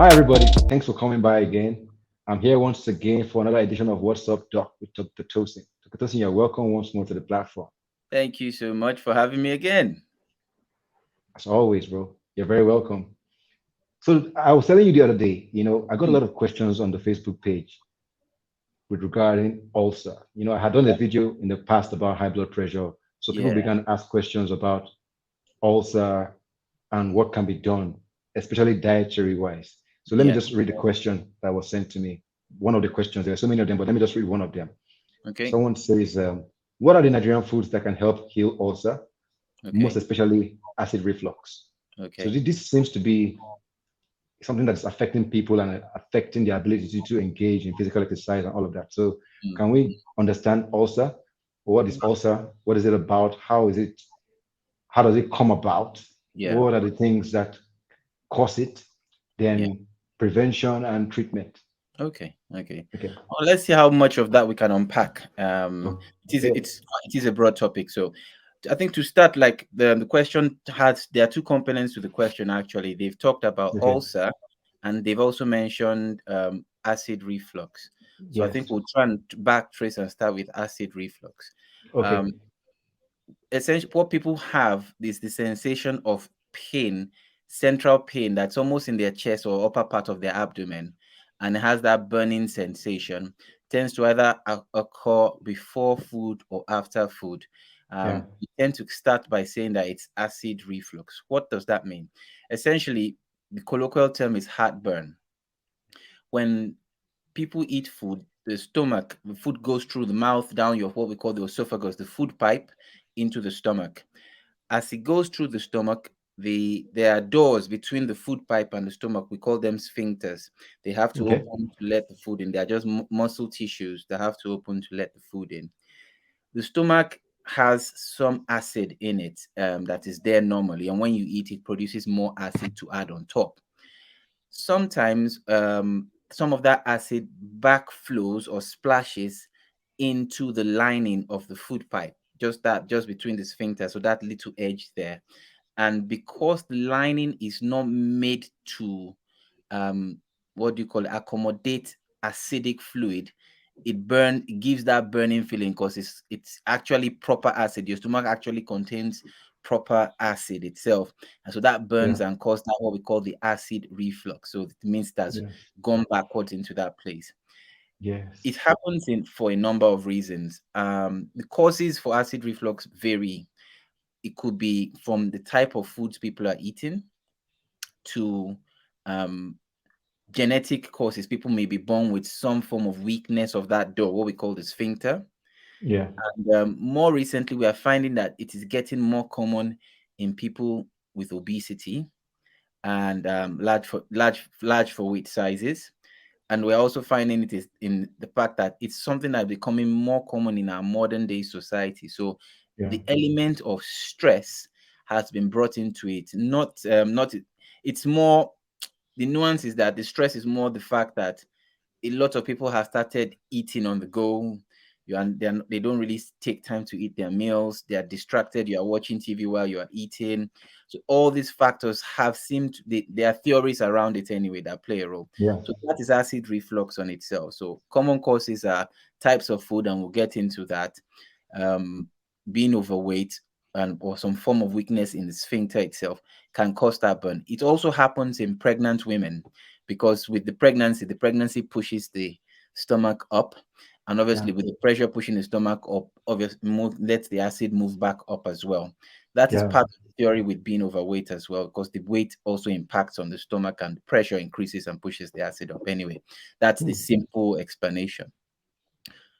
Hi, everybody. Thanks for coming by again. I'm here once again for another edition of What's Up, Doc, with Dr. Tosin. Dr. Tosin, you're welcome once more to the platform. Thank you so much for having me again. As always, bro, you're very welcome. So, I was telling you the other day, I got a Mm. lot of questions on the Facebook page with regarding ulcer. I had done a video in the past about high blood pressure. So, people Yeah, began to ask questions about ulcer and what can be done, especially dietary wise. So, let me yeah. just read the question that was sent to me. One of the questions, there are so many of them, but let me just read one of them. Okay, Someone says, what are the Nigerian foods that can help heal ulcer, most okay, especially acid reflux? So okay. this seems to be something that's affecting people and affecting their ability to engage in physical exercise and all of that. So Mm. can we understand ulcer? What is ulcer? What is it about? How is it? How does it come about? Yeah, What are the things that cause it? yeah. Then prevention and treatment. Okay, okay. Okay. Well, let's see how much of that we can unpack. Okay. It is a broad topic, so I think to start, like the question has there are two components to the question actually. They've talked about Okay. ulcer, and they've also mentioned acid reflux. So I think Yes. we'll try and backtrace and start with acid reflux. Okay. Um, Essentially what people have is the sensation of pain, central pain that's almost in their chest or upper part of their abdomen, and it has that burning sensation. Tends to either occur before food or after food. Yeah. We tend to start by saying that it's acid reflux. What does that mean? Essentially, the colloquial term is heartburn. When people eat food, the food goes through the mouth, down your what we call the esophagus, the food pipe, into the stomach. As it goes through the stomach, there are doors between the food pipe and the stomach. We call them sphincters. They have to Okay. open to let the food in. They are just muscle tissues that have to open to let the food in. The stomach has some acid in it that is there normally, and when you eat, it produces more acid to add on top. Sometimes some of that acid backflows or splashes into the lining of the food pipe, just between the sphincter, so that little edge there. And because the lining is not made to um what do you call it, accommodate acidic fluid, it gives that burning feeling because it's actually proper acid. Your stomach actually contains proper acid itself, and so that Yeah. burns and causes that what we call the acid reflux. So it means that's Yes. gone backwards into that place. It Yes. happens in for a number of reasons. The causes for acid reflux vary. It could be from the type of foods people are eating to um, genetic causes. People may be born with some form of weakness of that door, what we call the sphincter. Yeah. And more recently, we are finding that it is getting more common in people with obesity and large for weight sizes. And we're also finding it is in the fact that it's something that's becoming more common in our modern day society. So Yeah. the element of stress has been brought into it. Not it's more, the nuance is that the stress is more the fact that a lot of people have started eating on the go. They don't really take time to eat their meals. They are distracted. You are watching TV while you are eating. So all these factors have seemed there are theories around it anyway that play a role. Yeah. So that is acid reflux on itself. So common causes are types of food, and we'll get into that. Um, Being overweight and or some form of weakness in the sphincter itself can cause that burn. It also happens in pregnant women because with the pregnancy pushes the stomach up, and Yeah. obviously with the pressure pushing the stomach up, obviously lets the acid move back up as well. That is Yeah. part of the theory with being overweight as well, because the weight also impacts on the stomach and the pressure increases and pushes the acid up. Anyway, that's the Hmm. simple explanation.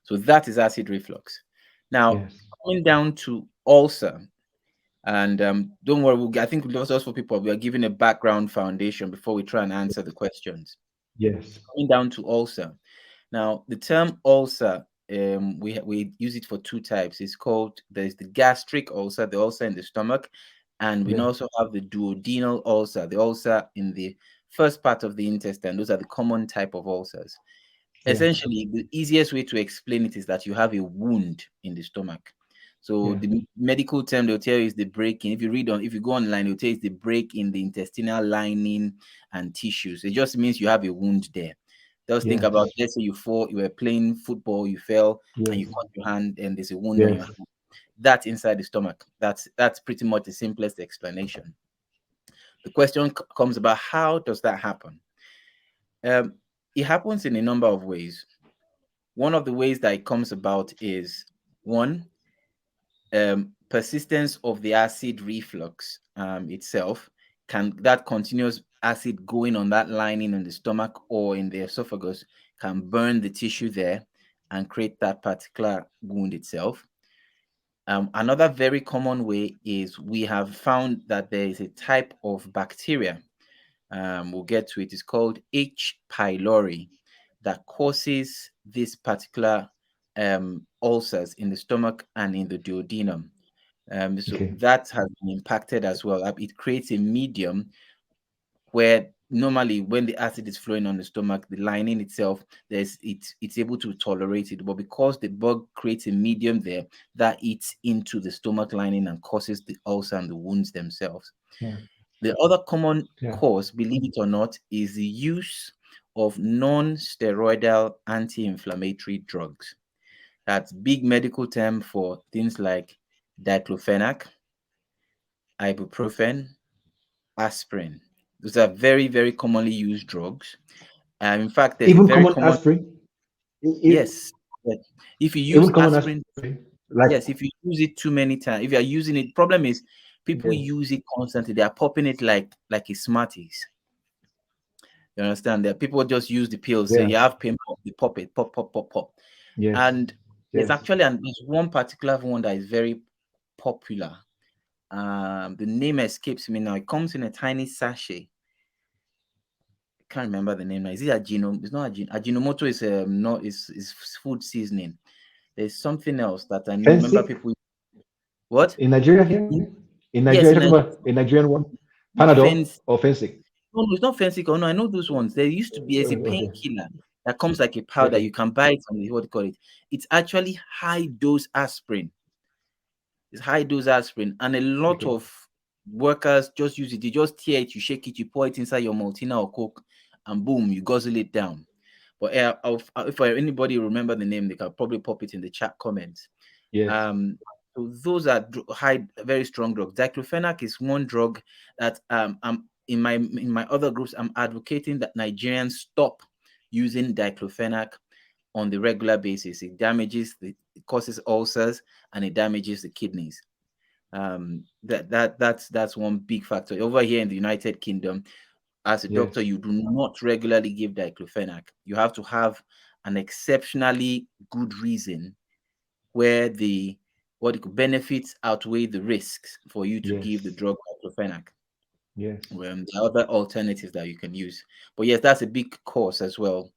So that is acid reflux. Now, Yes. coming down to ulcer, and don't worry, I think just for people, we are giving a background foundation before we try and answer the questions. Yes. Coming down to ulcer. Now, the term ulcer, we use it for two types. It's called there's the gastric ulcer, the ulcer in the stomach, and we Yeah. also have the duodenal ulcer, the ulcer in the first part of the intestine. Those are the common type of ulcers. Yeah. Essentially, the easiest way to explain it is that you have a wound in the stomach. So Yeah. the medical term they'll tell you is the breaking. If you go online, they'll tell you it's the break in the intestinal lining and tissues. It just means you have a wound there. Just think about, Yes. let's say you were playing football, you fell and you Yes. cut your hand, and there's a wound on your Yes. hand. That's inside the stomach. That's pretty much the simplest explanation. The question comes about, how does that happen? Um, it happens in a number of ways. One of the ways that it comes about is, one, persistence of the acid reflux itself, that continuous acid going on that lining in the stomach or in the esophagus can burn the tissue there and create that particular wound itself. Another very common way is, we have found that there is a type of bacteria, we'll get to it, it's called H. pylori, that causes this particular ulcers in the stomach and in the duodenum. So Okay. that has been impacted as well. It creates a medium where normally when the acid is flowing on the stomach, the lining itself, it's able to tolerate it. But because the bug creates a medium there, that eats into the stomach lining and causes the ulcer and the wounds themselves. Yeah. The other common Yeah. cause, believe it or not, is the use of non-steroidal anti-inflammatory drugs. That's big medical term for things like diclofenac, ibuprofen, aspirin. Those are very, very commonly used drugs. In fact, there's a Even very common common, aspirin. yes. But if you use Even common aspirin, aspirin. Like yes, if you use it too many times, if you are using it, problem is people yes. use it constantly. They are popping it like a Smarties. You understand? That people just use the pills. Say Yeah. you have pain, pop, they pop it, pop, pop, pop, pop. Yes. And Yes. there's one particular one that is very popular. The name escapes me now. It comes in a tiny sachet. I can't remember the name now. Is it Ajino? It's not Ajinomoto. Is not is food seasoning. There's something else that I remember Fancy people. What? in Nigeria here? In Yes, Nigeria, in you're a talking about a Nigerian one? not Panadol fancy. or fancy? No, no, it's not fancy. Oh, no, I know those ones. There used to be as a Okay. painkiller that comes like a powder. You Okay. can buy it from the, what do you call it? It's actually high dose aspirin. It's high dose aspirin, and a lot Okay. of workers just use it. You just tear it, you shake it, you pour it inside your Maltina or Coke, and boom, you guzzle it down. But if anybody remember the name, they can probably pop it in the chat comments. Yes. Um, so those are very strong drugs. Diclofenac is one drug that I'm in my other groups, I'm advocating that Nigerians stop using diclofenac on the regular basis. It causes ulcers and it damages the kidneys. That's one big factor. Over here in the United Kingdom, as a doctor, Yes. you do not regularly give diclofenac. You have to have an exceptionally good reason where the benefits outweigh the risks for you to give the Yes. drug diclofenac. Yes. There are other alternatives that you can use, but yes, that's a big cause as well.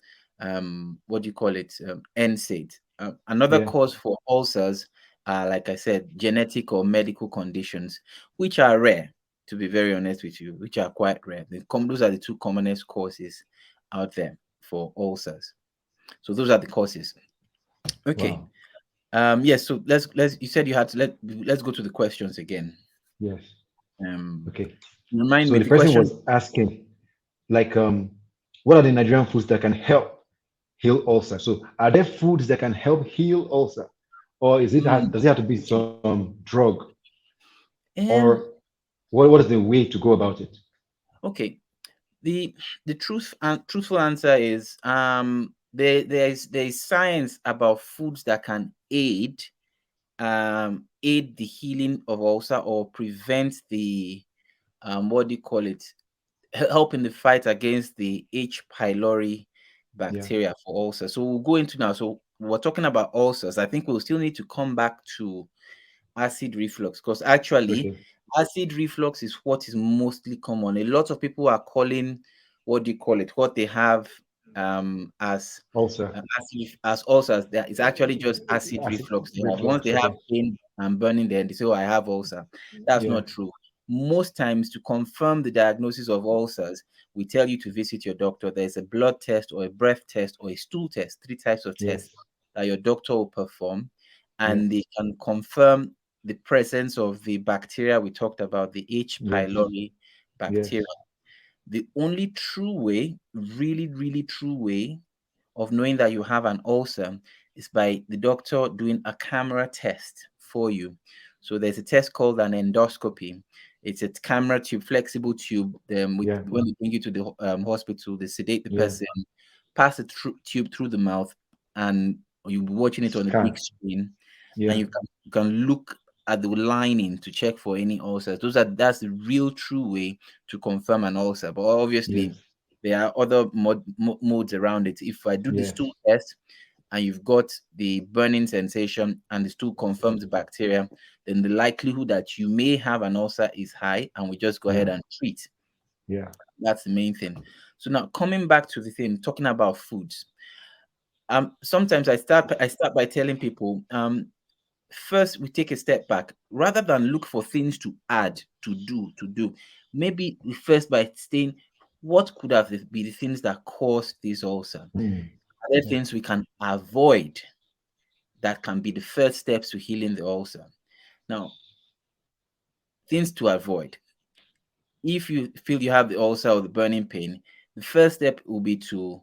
What do you call it? NSAID. Another Yeah. cause for ulcers are, like I said, genetic or medical conditions, which are rare. To be very honest with you, which are quite rare. Those are the two commonest causes out there for ulcers. So those are the causes. Okay. Wow. Yes. So let's. You said you had to let's go to the questions again. Yes. Um, Okay. remind So me the the person question. was asking, like, what are the Nigerian foods that can help heal ulcer? So are there foods that can help heal ulcer, or does it have to be some drug, or Um. what is the way to go about it? Okay. The truthful answer is there's science about foods that can aid the healing of ulcer or prevent the what do you call it, help in the fight against the H. pylori Yeah. bacteria for ulcer. So we'll go into now. So we're talking about ulcers. I think we'll still need to come back to acid reflux, because actually Okay. acid reflux is what is mostly common. A lot of people are calling, what do you call it, what they have as Ulcer. as ulcers. That is actually just acid Acid reflux they have. Once reflux. they have Okay. pain and burning there, they say, oh, I have ulcer. That's Yeah. not true. Most times, to confirm the diagnosis of ulcers, we tell you to visit your doctor. There's a blood test or a breath test or a stool test, three types of Yes. tests that your doctor will perform, Yes. and they can confirm the presence of the bacteria we talked about, the H. Yes. pylori Yes. bacteria. The only true way, really, really true way of knowing that you have an ulcer is by the doctor doing a camera test for you. So there's a test called an endoscopy. It's a camera tube, flexible tube. Yeah. When they bring you to the hospital, they sedate the Yeah. person, pass the tube through the mouth, and you'll be watching it on a big Scan. screen, and Yeah. you can look at the lining to check for any ulcers. That's the real true way to confirm an ulcer. But obviously, Yes. there are other modes around it. If I do the Yes. stool test and you've got the burning sensation and the stool confirms the bacteria, then the likelihood that you may have an ulcer is high, and we just go ahead Yeah. and treat. Yeah. That's the main thing. So now coming back to the thing, talking about foods. Sometimes I start by telling people, first we take a step back rather than look for things to add, to do. Maybe we first by saying, what could have be the things that cause this ulcer? Mm. Are there Yeah. things we can avoid that can be the first steps to healing the ulcer? Now, things to avoid. If you feel you have the ulcer or the burning pain, the first step will be to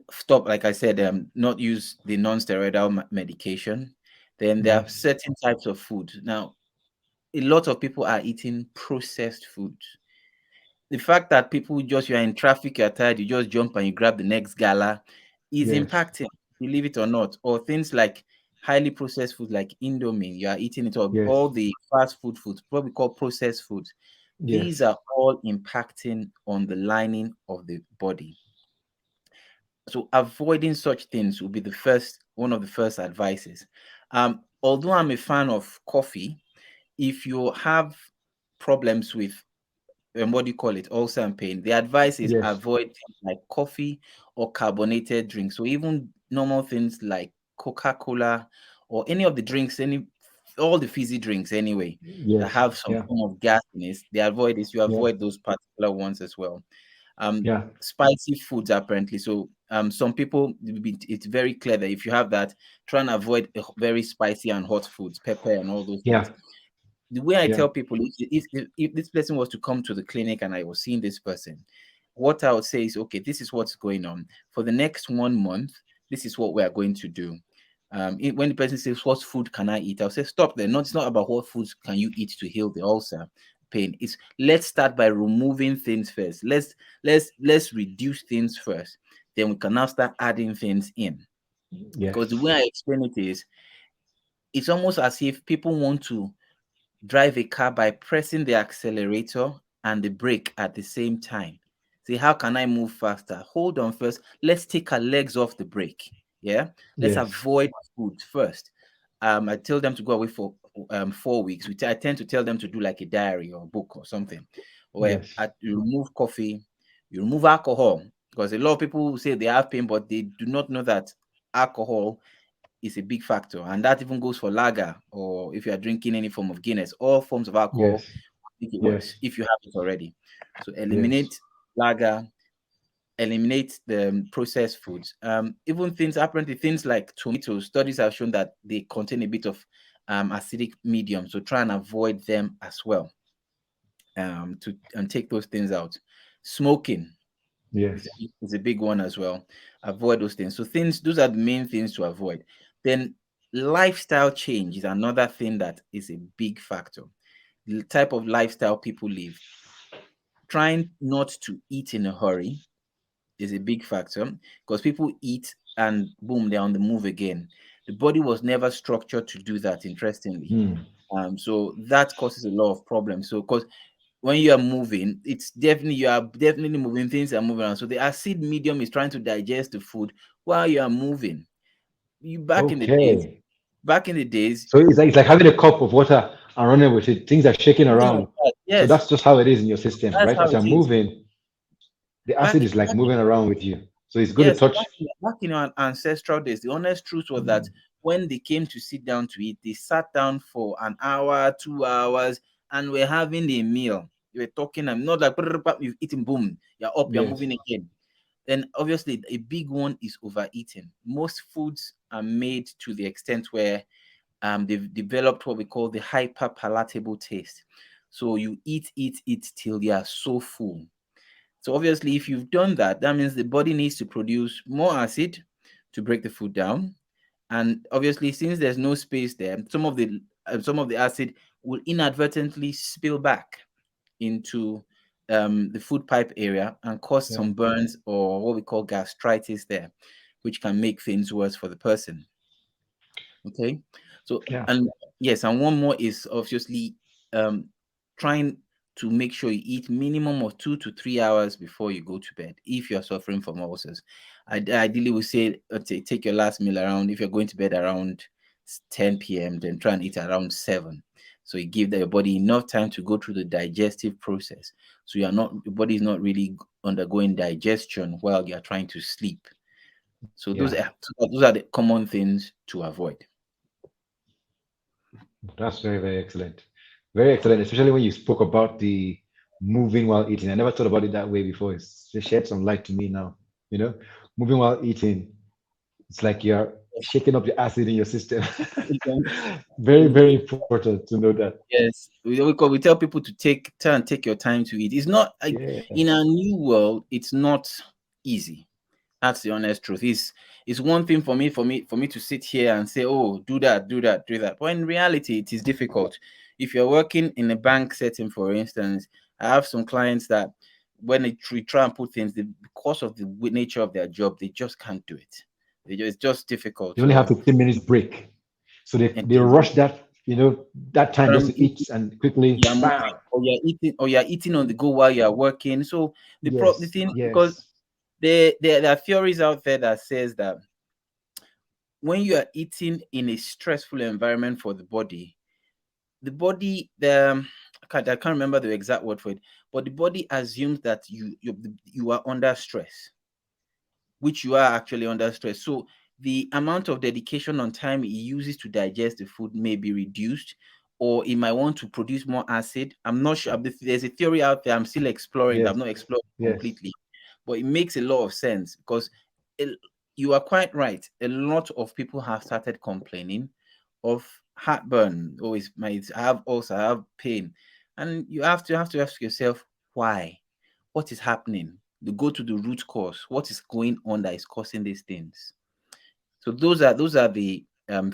stop, like I said, not use the non-steroidal medication. Then there are Yes. certain types of food. Now, a lot of people are eating processed food. The fact that people just, you're in traffic, you're tired, you just jump and you grab the next gala is Yes. impacting, believe it or not. Or things like highly processed food like Indomie, you are eating it Yes. all the fast food foods, what we call processed foods. These Yes. are all impacting on the lining of the body. So avoiding such things will be one of the first advices. Although I'm a fan of coffee, if you have problems with what do you call it, ulcer and pain, the advice is Yes. avoid things like coffee or carbonated drinks. So even normal things like Coca-Cola or any of the drinks, all the fizzy drinks anyway that Yes. have some Yeah. form of gas in it, they avoid this. You Yeah. avoid those particular ones as well. um Yeah. Spicy foods apparently. So some people, it's very clear that if you have that, try and avoid very spicy and hot foods, pepper and all those Yeah. things. The way I Yeah. tell people, if this person was to come to the clinic and I was seeing this person, what I would say is, okay, this is what's going on for the next 1 month. This is what we are going to do. When the person says, what food can I eat? I'll say, stop there. It's not about what foods can you eat to heal the ulcer pain. It's, let's start by removing things first. Let's reduce things first. Then we can now start adding things in. Because the Yes. way I explain it is, it's almost as if people want to drive a car by pressing the accelerator and the brake at the same time. Say, how can I move faster? Hold on first. Let's take our legs off the brake. Yeah. Let's Yes. avoid food first. I tell them to go away for 4 weeks. I tend to tell them to do like a diary or a book or something, where Yes. you remove coffee, you remove alcohol, because a lot of people say they have pain, but they do not know that alcohol is a big factor, and that even goes for lager, or if you are drinking any form of Guinness. All forms of alcohol Yes. make it worse Yes. if you have it already. So Yes. eliminate lager, eliminate the processed foods. Even things, apparently things like tomatoes, studies have shown that they contain a bit of acidic medium, so try and avoid them as well. To and take those things out. Smoking is, Yes. is a big one as well. Avoid those things. So those are the main things to avoid. Then lifestyle change is another thing that is a big factor. The type of lifestyle people live. Trying not to eat in a hurry is a big factor, because people eat and boom, they're on the move again. The body was never structured to do that, interestingly. Hmm. So that causes a lot of problems. So because when you are moving, you are definitely moving, things are moving around. So the acid medium is trying to digest the food while you are moving. You Okay. back in the days, So it's like having a cup of water and running with it. Things are shaking something like around. that. So Yes, that's just how it is in your system, that's right? how As it you're is. moving, the acid Back is like back moving around with you. So it's good to Yes, touch. back in our ancestral days, the honest truth was that Mm. when they came to sit down to eat, they sat down for an hour, 2 hours, and were having a meal. They were talking, and not like you've eaten, boom, you're up, you're Yes. moving again. Then obviously a big one is overeating. Most foods are made to the extent where they've developed what we call the hyper palatable taste. So you eat till you are so full. So obviously, if you've done that, that means the body needs to produce more acid to break the food down. And obviously, since there's no space there, some of the acid will inadvertently spill back into the food pipe area and cause Yeah. some burns or what we call gastritis there, which can make things worse for the person. Okay. So, Yeah. and yes, and one more is obviously um trying to make sure you eat minimum of 2 to 3 hours before you go to bed if you're suffering from ulcers. Ideally, we say take your last meal around, if you're going to bed around 10 p.m., then try and eat around 7. So you give your body enough time to go through the digestive process. So your body is not really undergoing digestion while you're trying to sleep. So Yeah. those are the common things to avoid. That's very, very excellent. Very excellent, especially when you spoke about the moving while eating. I never thought about it that way before. It shed some light to me now. You know, moving while eating, it's like you're shaking up the acid in your system. Very, very important to know that. Yes, we tell people to try and take your time to eat. It's not like Yeah. in our new world, it's not easy. That's the honest truth. It's one thing for me to sit here and say, oh, do that, do that, do that. But in reality, it is difficult. If you're working in a bank setting, for instance, I have some clients that when we try and put things, because of the nature of their job, they just can't do it. It's just difficult. You only have So 15 minutes break. So it they is rush that, that time just to eating, eat and quickly you're bam. moving, or you're eating on the go while you're working. So the Yes, thing, because yes, there are theories out there that says that when you are eating in a stressful environment for the body I can't remember the exact word for it, but the body assumes that you are under stress, which you are actually under stress. So the amount of dedication on time it uses to digest the food may be reduced, or it might want to produce more acid. I'm not sure. There's a theory out there. I'm still exploring that. I've yes, not explored it yes. completely, but it makes a lot of sense because it, you are quite right. A lot of people have started complaining of heartburn. Always, I have ulcer, I have pain, and you have to ask yourself why. What is happening? To go to the root cause. What is going on that is causing these things? So those are the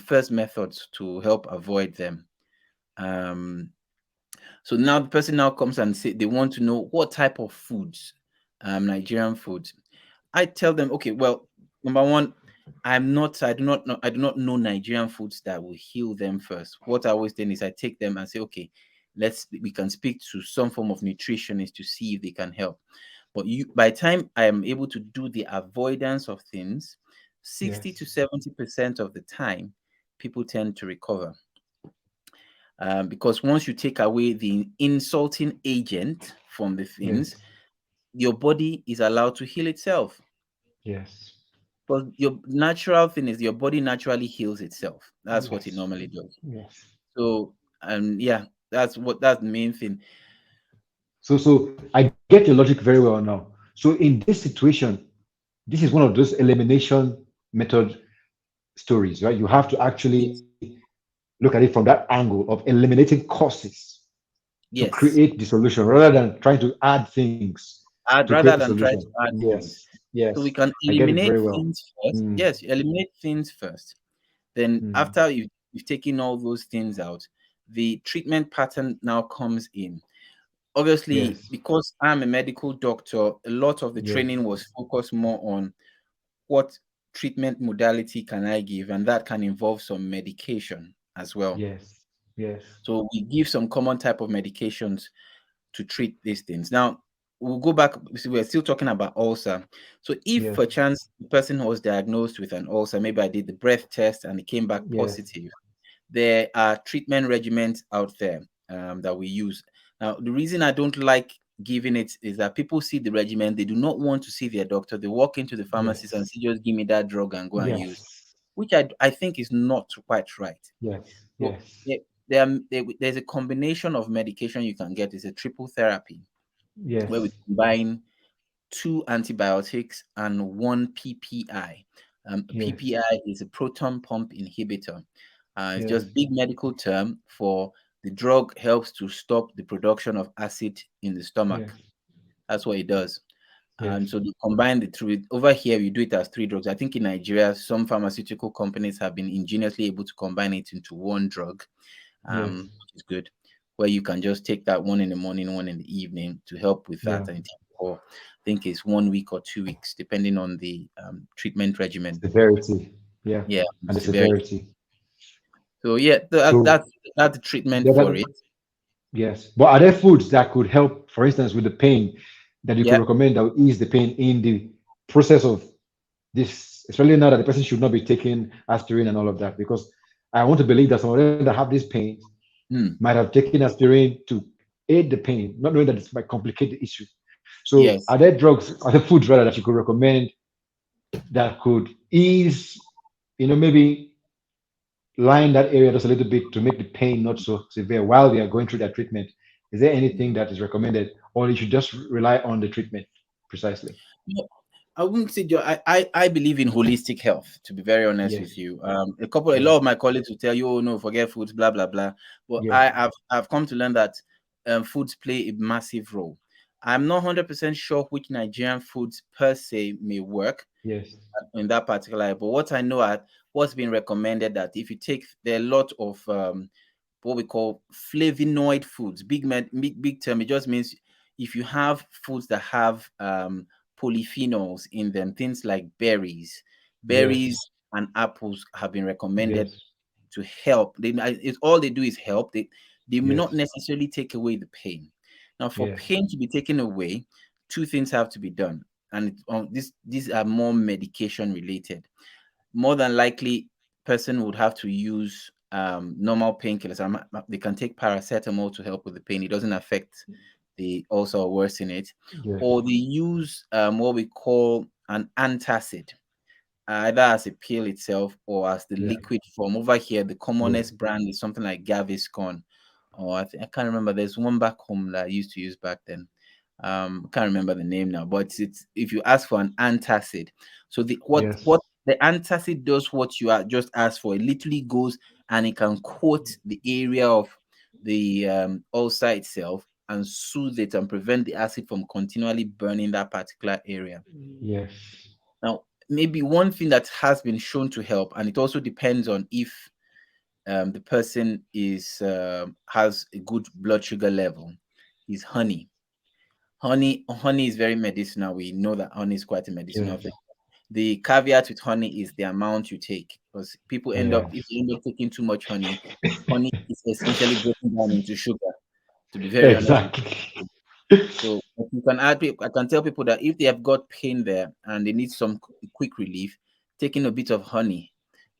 first methods to help avoid them. Um, so now the person now comes and say they want to know what type of foods, Nigerian foods. I tell them, okay, well, number one, I do not know Nigerian foods that will heal them first. What I always do is I take them and say, okay, we can speak to some form of nutritionist to see if they can help. But by the time I am able to do the avoidance of things, 60 to Yes, 70% of the time, people tend to recover. Because once you take away the insulting agent from the things, yes, your body is allowed to heal itself. yes, But your natural thing is your body naturally heals itself. That's what it yes, normally does. yes. So, yeah, that's the main thing. So I get your logic very well now. So in this situation, this is one of those elimination method stories, right? You have to Yes, actually look at it from that angle of eliminating causes to yes. create the solution rather than trying to add things to create the Rather than try solution. to add Yes, things. So yes, we can I get it very eliminate well. things first. Mm, Yes, you eliminate things first. Then mm. after you've taken all those things out, the treatment pattern now comes in. Obviously, Yes, because I'm a medical doctor, a lot of the yes, training was focused more on what treatment modality can I give, and that can involve some medication as well. yes, yes, So we give some common type of medications to treat these things. Now we'll go back. We're still talking about ulcer. So if yes, per chance the person was diagnosed with an ulcer, maybe I did the breath test and it came back yes, positive, there are treatment regimens out there that we use. Now, the reason I don't like giving it is that people see the regimen, they do not want to see their doctor. They walk into the pharmacist and yes, say, just give me that drug and go and use, yes, which I think is not quite right. yes, So yes, there's a combination of medication you can get. It's a triple therapy where we yes, combine two antibiotics and one PPI. yes, PPI is a proton pump inhibitor. It's Yes. just big medical term for the drug helps to stop the production of acid in the stomach. Yes. That's what it does. Yes. So they combine the three. Over here, we do it as three drugs. I think in Nigeria, some pharmaceutical companies have been ingeniously able to combine it into one drug, Yes. which is good, where you can just take that one in the morning, one in the evening to help with Yeah. that. And it takes for, I think it's 1 week or 2 weeks, depending on the treatment regimen. Severity. Yeah. Yeah, the And the severity. severity. So yeah, So that's the treatment yeah, for it. yes. But are there foods that could help, for instance, with the pain that you could Yeah. recommend that would ease the pain in the process of this, especially now that the person should not be taking aspirin and all of that? Because I want to believe that some of them that have these pains Hmm. might have taken aspirin to aid the pain, not knowing that this might complicate the issue. So Yes. are there drugs, are there foods rather that you could recommend that could ease, maybe line that area just a little bit to make the pain not so severe while they are going through their treatment? Is there anything that is recommended, or you should just rely on the treatment precisely? No, I wouldn't say I believe in holistic health, to be very honest Yes. with you. A Yeah. lot of my colleagues will tell you, oh no, forget foods, blah blah blah. But Yeah. I've come to learn that foods play a massive role. I'm not 100% sure which Nigerian foods per se may work Yes. in that particular area, but what I know at what's been recommended that if you take there are a lot of what we call flavonoid foods. Big term. It just means if you have foods that have polyphenols in them, things like Yes. berries and apples have been recommended Yes. to help. It's all they do is help. They may not Yes. necessarily take away the pain. Now, for Yes. pain to be taken away, two things have to be done, and these are more medication related. More than likely, person would have to use normal painkillers. They can take paracetamol to help with the pain. It doesn't affect the ulcer or worsen it. Yes. Or they use what we call an antacid, either as a pill itself or as the Yeah. liquid form. Over here, the Yeah. commonest brand is something like Gaviscon, or I can't remember. There's one back home that I used to use back then. I can't remember the name now, but it's if you ask for an antacid. So the Yes. what the antacid does what you are just asked for. It literally goes and it can coat the area of the ulcer itself and soothe it and prevent the acid from continually burning that particular area. Yes. Now, maybe one thing that has been shown to help, and it also depends on if the person is has a good blood sugar level, is honey. Honey is very medicinal. We know that honey is quite a medicinal Yes. thing. The caveat with honey is the amount you take, because people end up if Yes. you end up taking too much honey is essentially broken down into sugar. To be very honest with Exactly. you, so if you can I can tell people that if they have got pain there and they need some quick relief, taking a bit of honey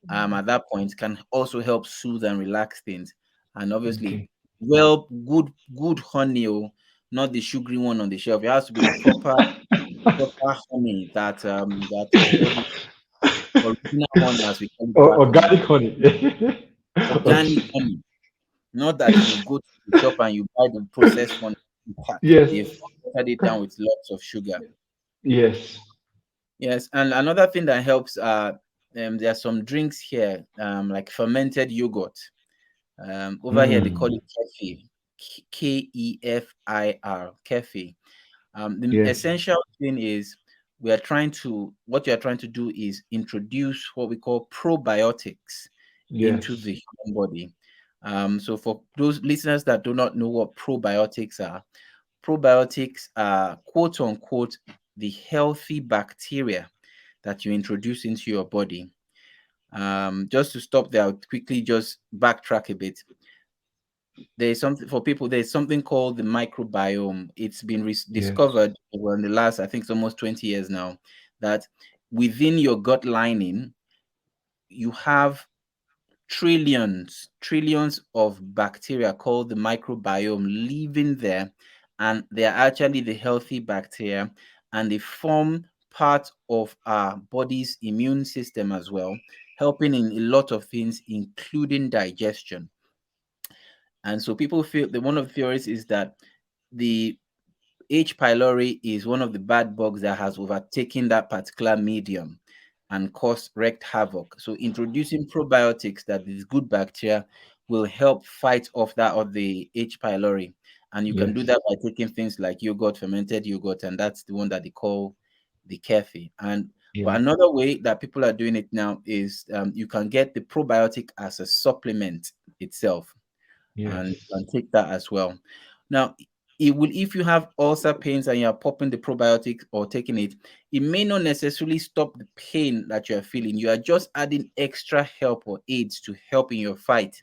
at that point can also help soothe and relax things. And obviously, Okay. well, good honey, oh, not the sugary one on the shelf. It has to be the proper honey that what is original honey as we call it back home. Organic honey. Organic Okay. honey, not that you go to the shop and you buy the processed one pack. Yes. They've watered it down with lots of sugar. Yes. Yes, and another thing that helps there are some drinks here like fermented yogurt. Over here they call Mm. it kefir, Kefir, kefir. The Yes. essential thing is what you are trying to do is introduce what we call probiotics into Yes. the human body. So for those listeners that do not know what probiotics are quote unquote the healthy bacteria that you introduce into your body. Just to stop there, I'll quickly just backtrack a bit. There's something for people, there's something called the microbiome. It's been Yes. discovered well, in the last, I think it's almost 20 years now, that within your gut lining, you have trillions of bacteria called the microbiome living there, and they're actually the healthy bacteria, and they form part of our body's immune system as well, helping in a lot of things, including digestion. And so people feel that one of the theories is that the H. pylori is one of the bad bugs that has overtaken that particular medium. and cause wreaked havoc. So introducing probiotics, that is good bacteria, will help fight off that of the H. pylori. And you can do Yes. that by taking things like yogurt, fermented yogurt, and that's the one that they call the kefi. And but Yeah. another way that people are doing it now is you can get the probiotic as a supplement itself, and you Yes. can take that as well. Now, it will, if you have ulcer pains and you're popping the probiotic or taking it, it may not necessarily stop the pain that you're feeling. You are just adding extra help or aids to help in your fight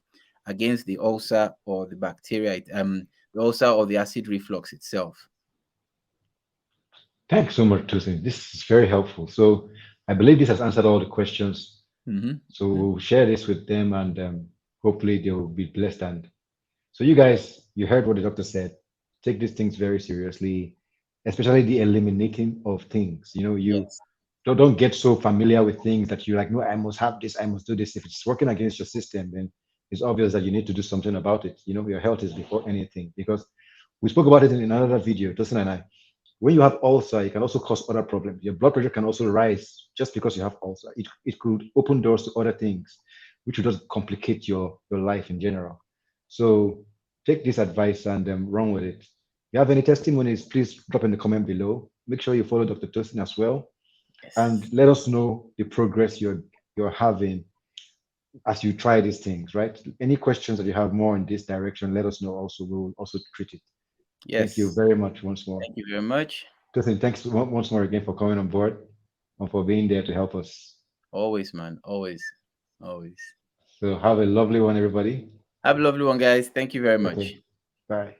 against the ulcer or the bacteria, the ulcer or the acid reflux itself. Thanks so much, Tosin. This is very helpful. So I believe this has answered all the questions. Hmm. So we'll share this with them, and hopefully they will be blessed. And so you guys, you heard what the doctor said. Take these things very seriously, especially the eliminating of things. You Yes. don't get so familiar with things that you're like, no, I must have this, I must do this. If it's working against your system, then it's obvious that you need to do something about it. Your health is before anything, because we spoke about it in another video, Tosin and I. When you have ulcer, it can also cause other problems. Your blood pressure can also rise just because you have ulcer. It could open doors to other things, which would just complicate your life in general. So take this advice and run with it. If you have any testimonies, please drop in the comment below. Make sure you follow Dr. Tosin as well, and Yes. let us know the progress you're having as you try these things. Right? Any questions that you have more in this direction, let us know. Also, we'll also treat it. Thank you Yes. very much once more. Thank you very much. Tosin, thanks once more again for coming on board and for being there to help us. Always, man. Always. Always. So have a lovely one, everybody. Have a lovely one, guys. Thank you very Okay, much. bye.